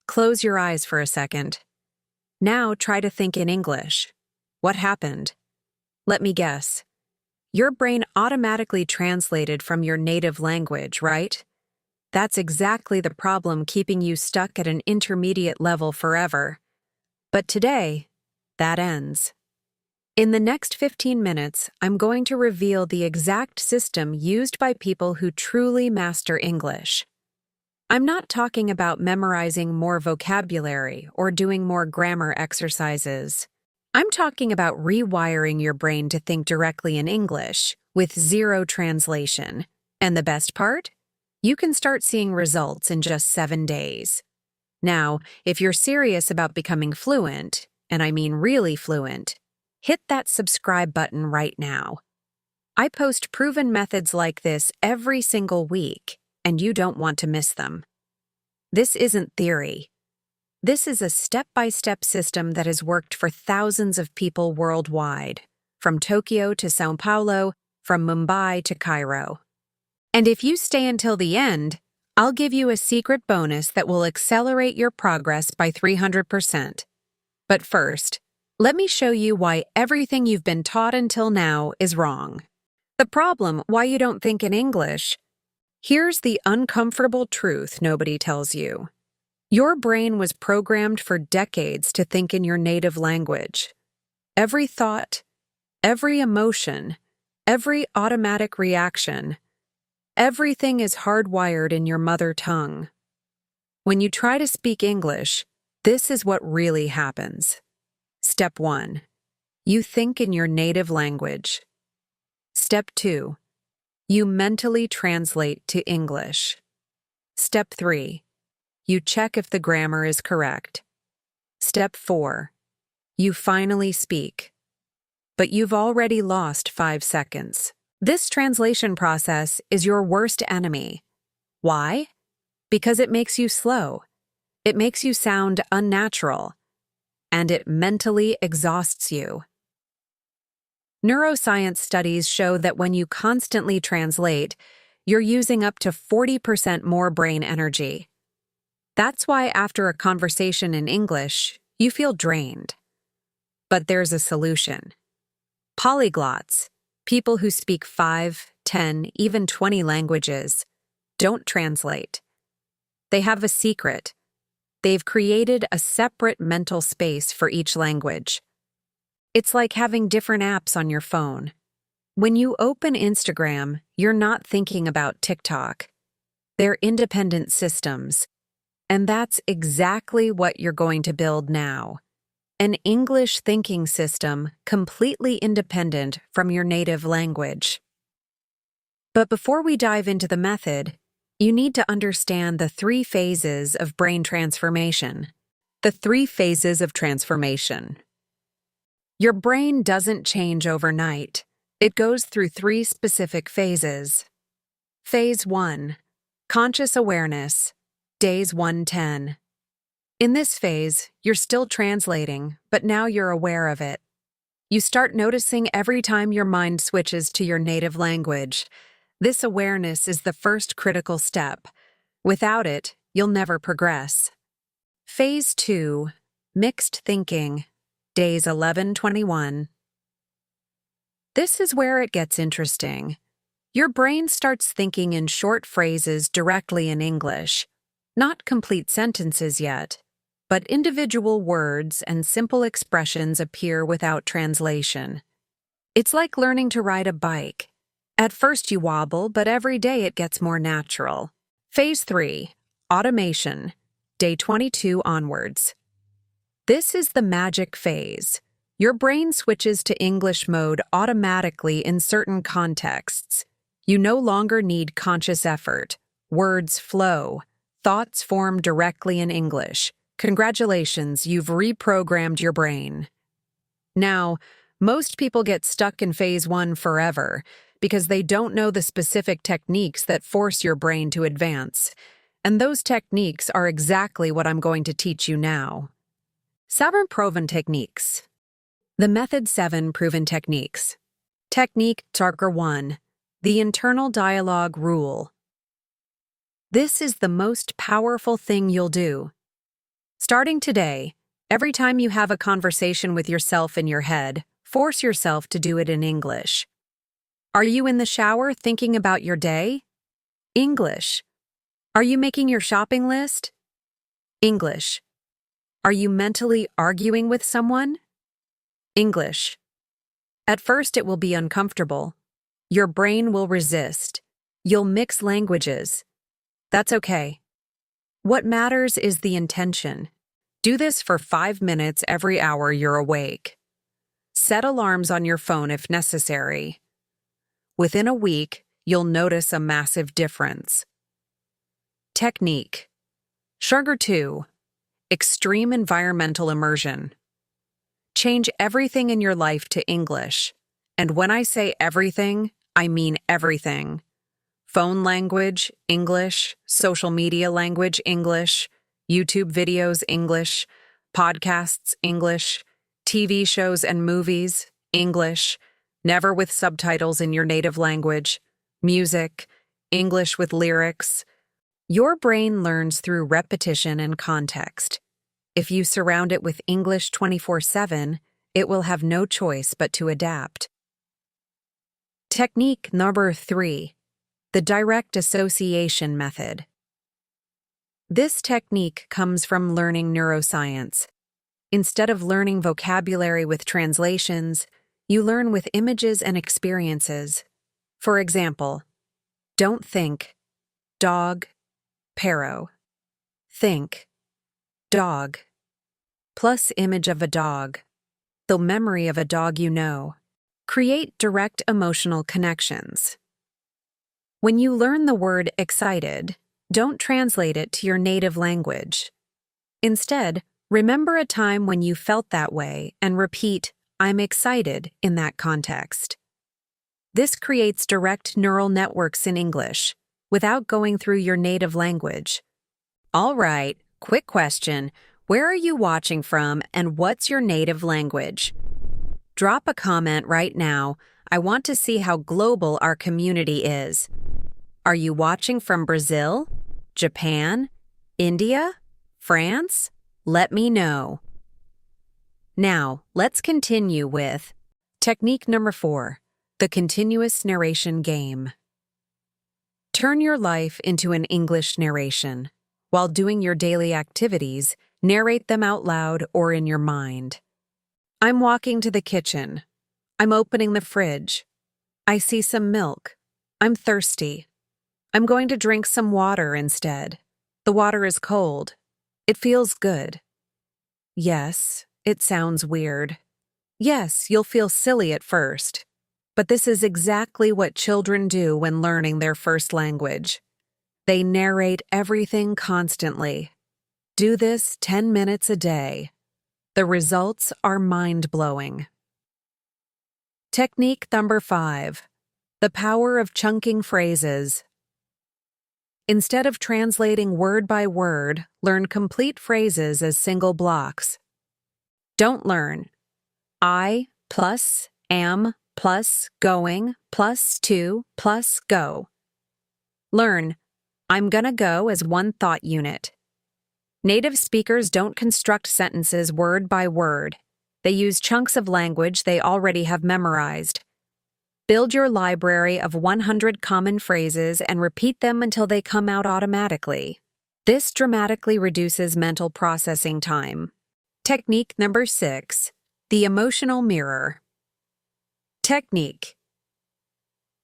Close your eyes for a second. Now try to think in English. What happened? Let me guess. Your brain automatically translated from your native language, right? That's exactly the problem keeping you stuck at an intermediate level forever. But today, that ends. In the next 15 minutes, I'm going to reveal the exact system used by people who truly master English. I'm not talking about memorizing more vocabulary or doing more grammar exercises. I'm talking about rewiring your brain to think directly in English, with zero translation. And the best part? You can start seeing results in just 7 days. Now, if you're serious about becoming fluent, and I mean really fluent, hit that subscribe button right now. I post proven methods like this every single week, and you don't want to miss them. This isn't theory. This is a step-by-step system that has worked for thousands of people worldwide, from Tokyo to São Paulo, from Mumbai to Cairo. And if you stay until the end, I'll give you a secret bonus that will accelerate your progress by 300%. But first, let me show you why everything you've been taught until now is wrong. The problem why you don't think in English. Here's the uncomfortable truth nobody tells you. Your brain was programmed for decades to think in your native language. Every thought, every emotion, every automatic reaction, everything is hardwired in your mother tongue. When you try to speak English, this is what really happens. Step 1. You think in your native language. Step 2. You mentally translate to English. Step 3. You check if the grammar is correct. Step 4. You finally speak. But you've already lost 5 seconds. This translation process is your worst enemy. Why? Because it makes you slow. It makes you sound unnatural. And it mentally exhausts you. Neuroscience studies show that when you constantly translate, you're using up to 40% more brain energy. That's why after a conversation in English, you feel drained. But there's a solution. Polyglots, people who speak 5, 10, even 20 languages, don't translate. They have a secret. They've created a separate mental space for each language. It's like having different apps on your phone. When you open Instagram, you're not thinking about TikTok. They're independent systems. And that's exactly what you're going to build now. An English thinking system completely independent from your native language. But before we dive into the method, you need to understand the 3 phases of brain transformation. The 3 phases of transformation. Your brain doesn't change overnight. It goes through 3 specific phases. Phase 1. Conscious awareness. Days 1-10. In this phase, you're still translating, but now you're aware of it. You start noticing every time your mind switches to your native language. This awareness is the first critical step. Without it, you'll never progress. Phase 2. Mixed thinking. Days 11-21. This is where it gets interesting. Your brain starts thinking in short phrases directly in English. Not complete sentences yet, but individual words and simple expressions appear without translation. It's like learning to ride a bike. At first you wobble, but every day it gets more natural. Phase 3. Automation. Day 22 onwards. This is the magic phase. Your brain switches to English mode automatically in certain contexts. You no longer need conscious effort. Words flow. Thoughts form directly in English. Congratulations, you've reprogrammed your brain. Now, most people get stuck in phase 1 forever because they don't know the specific techniques that force your brain to advance. And those techniques are exactly what I'm going to teach you now. 7 proven techniques. The Method 7 proven techniques. Technique Tarker 1. The internal dialogue rule. This is the most powerful thing you'll do. Starting today, every time you have a conversation with yourself in your head, force yourself to do it in English. Are you in the shower thinking about your day? English. Are you making your shopping list? English. Are you mentally arguing with someone? English. At first, it will be uncomfortable. Your brain will resist. You'll mix languages. That's okay. What matters is the intention. Do this for 5 minutes every hour you're awake. Set alarms on your phone if necessary. Within a week, you'll notice a massive difference. Technique. Sugar 2. Extreme environmental immersion. Change everything in your life to English. And when I say everything, I mean everything. Phone language, English. Social media language, English. YouTube videos, English. Podcasts, English. TV shows and movies, English. Never with subtitles in your native language. Music, English with lyrics. Your brain learns through repetition and context. If you surround it with English 24/7, it will have no choice but to adapt. Technique number 3. The direct association method. This technique comes from learning neuroscience. Instead of learning vocabulary with translations, you learn with images and experiences. For example, don't think, dog, Paro. Think, dog, plus image of a dog, the memory of a dog you know. Create direct emotional connections. When you learn the word excited, don't translate it to your native language. Instead, remember a time when you felt that way and repeat, I'm excited in that context. This creates direct neural networks in English, without going through your native language. All right, quick question. Where are you watching from and what's your native language? Drop a comment right now. I want to see how global our community is. Are you watching from Brazil, Japan, India, France? Let me know. Now, let's continue with technique number 4, the continuous narration game. Turn your life into an English narration. While doing your daily activities, narrate them out loud or in your mind. I'm walking to the kitchen. I'm opening the fridge. I see some milk. I'm thirsty. I'm going to drink some water instead. The water is cold. It feels good. Yes, it sounds weird. Yes, you'll feel silly at first. But this is exactly what children do when learning their first language. They narrate everything constantly. Do this 10 minutes a day. The results are mind-blowing. Technique number 5. The power of chunking phrases. Instead of translating word by word, learn complete phrases as single blocks. Don't learn I plus am plus going plus to plus go. Learn I'm gonna go as one thought unit. Native speakers don't construct sentences word by word. They use chunks of language they already have memorized. Build your library of 100 common phrases and repeat them until they come out automatically. This dramatically reduces mental processing time. Technique number 6. The emotional mirror. Technique.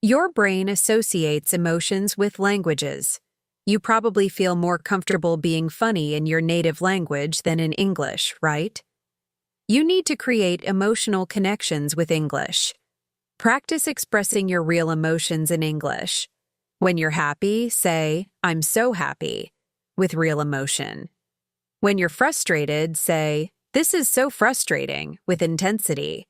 Your brain associates emotions with languages. You probably feel more comfortable being funny in your native language than in English, right? You need to create emotional connections with English. Practice expressing your real emotions in English. When you're happy, say, I'm so happy, with real emotion. When you're frustrated, say, this is so frustrating, with intensity.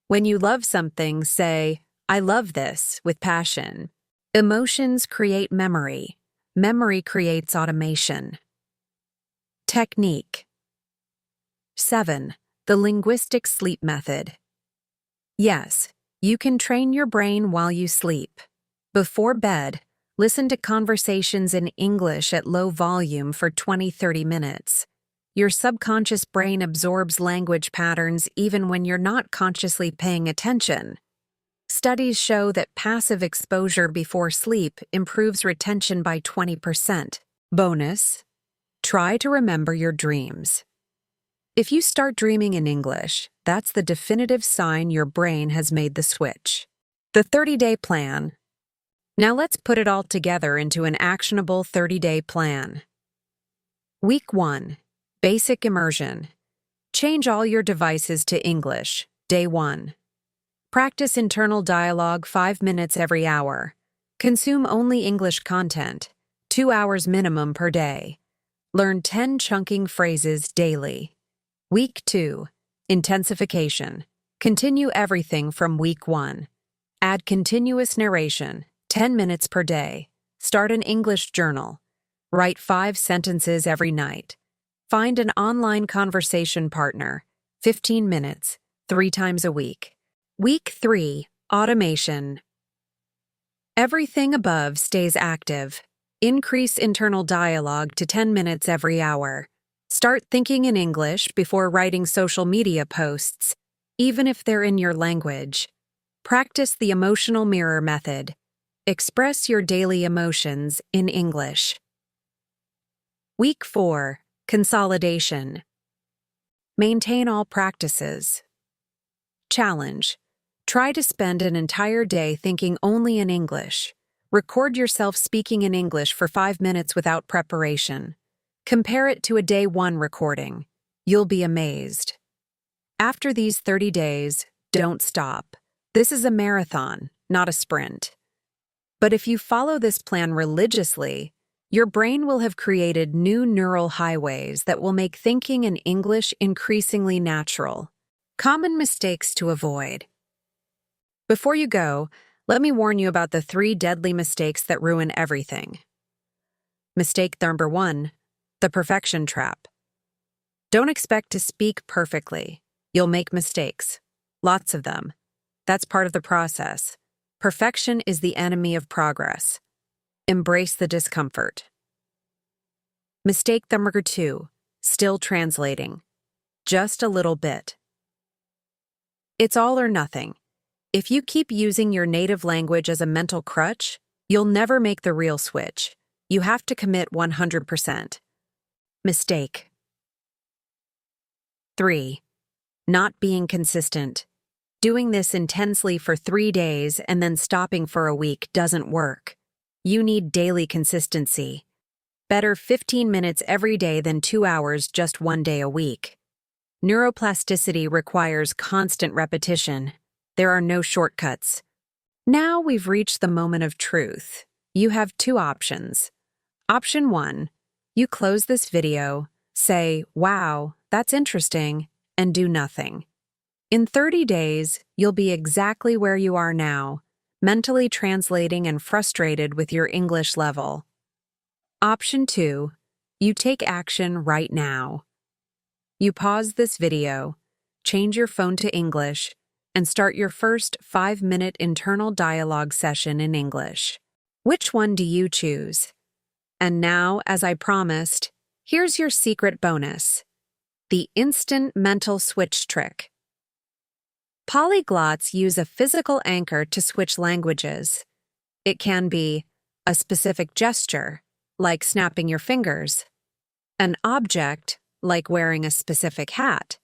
When you love something, say, I love this, with passion. Emotions create memory. Memory creates automation. Technique. 7. The linguistic sleep method. Yes, you can train your brain while you sleep. Before bed, listen to conversations in English at low volume for 20-30 minutes. Your subconscious brain absorbs language patterns even when you're not consciously paying attention. Studies show that passive exposure before sleep improves retention by 20%. Bonus: try to remember your dreams. If you start dreaming in English, that's the definitive sign your brain has made the switch. The 30-day plan. Now let's put it all together into an actionable 30-day plan. Week 1. Basic Immersion. Change all your devices to English. Day 1. Practice internal dialogue 5 minutes every hour. Consume only English content, 2 hours minimum per day. Learn 10 chunking phrases daily. Week 2. Intensification. Continue everything from Week 1. Add continuous narration, 10 minutes per day. Start an English journal. Write 5 sentences every night. Find an online conversation partner, 15 minutes, 3 times a week. Week 3. Automation. Everything above stays active. Increase internal dialogue to 10 minutes every hour. Start thinking in English before writing social media posts, even if they're in your language. Practice the emotional mirror method. Express your daily emotions in English. Week 4. Consolidation. Maintain all practices. Challenge. Try to spend an entire day thinking only in English. Record yourself speaking in English for 5 minutes without preparation. Compare it to a day 1 recording. You'll be amazed. After these 30 days, don't stop. This is a marathon, not a sprint. But if you follow this plan religiously, your brain will have created new neural highways that will make thinking in English increasingly natural. Common mistakes to avoid. Before you go, let me warn you about the 3 deadly mistakes that ruin everything. Mistake number 1, the perfection trap. Don't expect to speak perfectly. You'll make mistakes. Lots of them. That's part of the process. Perfection is the enemy of progress. Embrace the discomfort. Mistake number 2, still translating. Just a little bit. It's all or nothing. If you keep using your native language as a mental crutch, you'll never make the real switch. You have to commit 100%. Mistake. 3. Not being consistent. Doing this intensely for 3 days and then stopping for a week doesn't work. You need daily consistency. Better 15 minutes every day than 2 hours just 1 day a week. Neuroplasticity requires constant repetition. There are no shortcuts. Now we've reached the moment of truth. You have 2 options. Option 1, you close this video, say, "Wow, that's interesting," and do nothing. In 30 days, you'll be exactly where you are now, mentally translating and frustrated with your English level. Option 2, you take action right now. You pause this video, change your phone to English, and start your first 5-minute internal dialogue session in English. Which one do you choose? And now, as I promised, here's your secret bonus: the instant mental switch trick. Polyglots use a physical anchor to switch languages. It can be a specific gesture, like snapping your fingers, an object, like wearing a specific hat,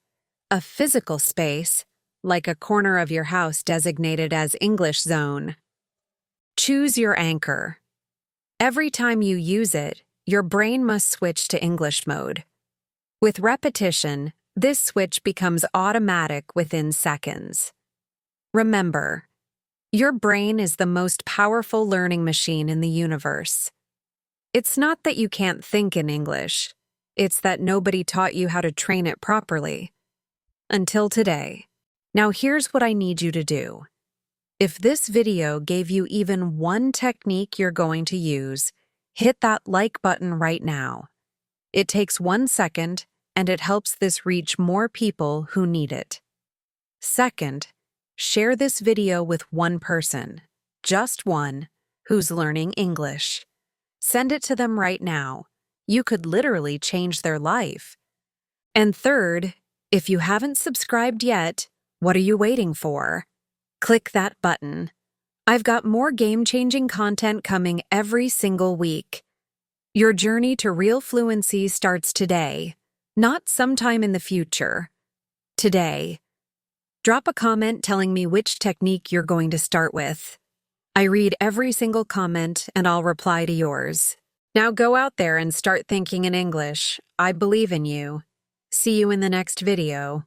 a physical space, like a corner of your house designated as English zone. Choose your anchor. Every time you use it, your brain must switch to English mode. With repetition, this switch becomes automatic within seconds. Remember, your brain is the most powerful learning machine in the universe. It's not that you can't think in English. It's that nobody taught you how to train it properly. Until today. Now here's what I need you to do. If this video gave you even one technique you're going to use, hit that like button right now. It takes 1 second, and it helps this reach more people who need it. Second, share this video with one person, just one, who's learning English. Send it to them right now. You could literally change their life. And third, if you haven't subscribed yet, what are you waiting for? Click that button. I've got more game-changing content coming every single week. Your journey to real fluency starts today, not sometime in the future. Today. Drop a comment telling me which technique you're going to start with. I read every single comment and I'll reply to yours. Now go out there and start thinking in English. I believe in you. See you in the next video.